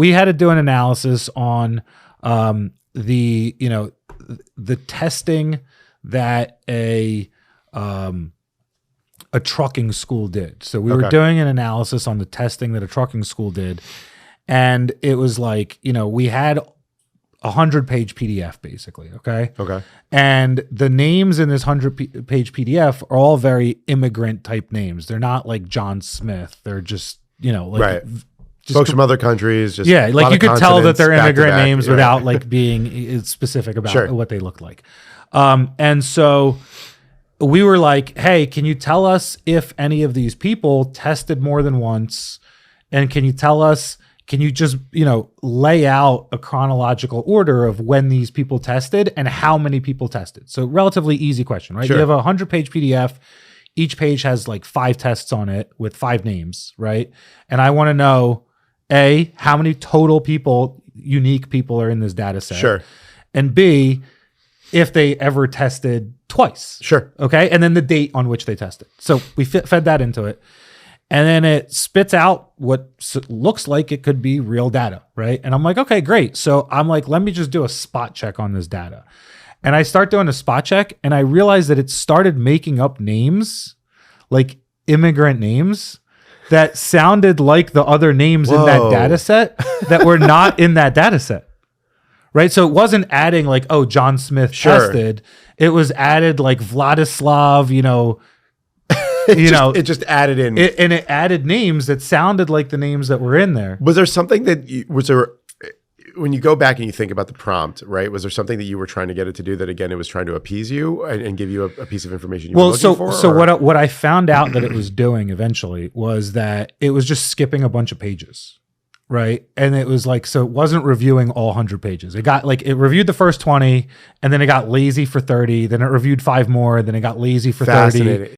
we had to do an analysis on the testing that a trucking school did. So we were doing an analysis on the testing that a trucking school did. And it was like, we had 100-page PDF basically. Okay. And the names in this 100-page PDF are all very immigrant type names. They're not like John Smith. They're just, just folks from other countries. Just like you could tell that they're immigrant names without like being specific about what they look like. And so we were like, hey, can you tell us if any of these people tested more than once? And can you just, lay out a chronological order of when these people tested and how many people tested? So relatively easy question, right? Sure. You have a 100-page PDF. Each page has like 5 tests on it with 5 names, right? And I want to know, A, how many total people, unique people are in this data set? Sure. And B, if they ever tested twice. Sure. Okay. And then the date on which they tested. So we fed that into it. And then it spits out what looks like it could be real data, right? And I'm like, okay, great. So I'm like, let me just do a spot check on this data. And I start doing a spot check, and I realized that it started making up names, like immigrant names, that sounded like the other names in that data set that were not in that data set. Right. So it wasn't adding like, oh, John Smith tested. It was added like Vladislav, it just added in. And it added names that sounded like the names that were in there. Was there something when you go back and you think about the prompt, right? Was there something that you were trying to get it to do that, again, it was trying to appease you and give you a piece of information you were looking for? So what I found out that it was doing eventually was that it was just skipping a bunch of pages. Right. And it was like, so it wasn't reviewing all 100 pages. It reviewed the first 20, and then it got lazy for 30. Then it reviewed 5 more. Then it got lazy for 30.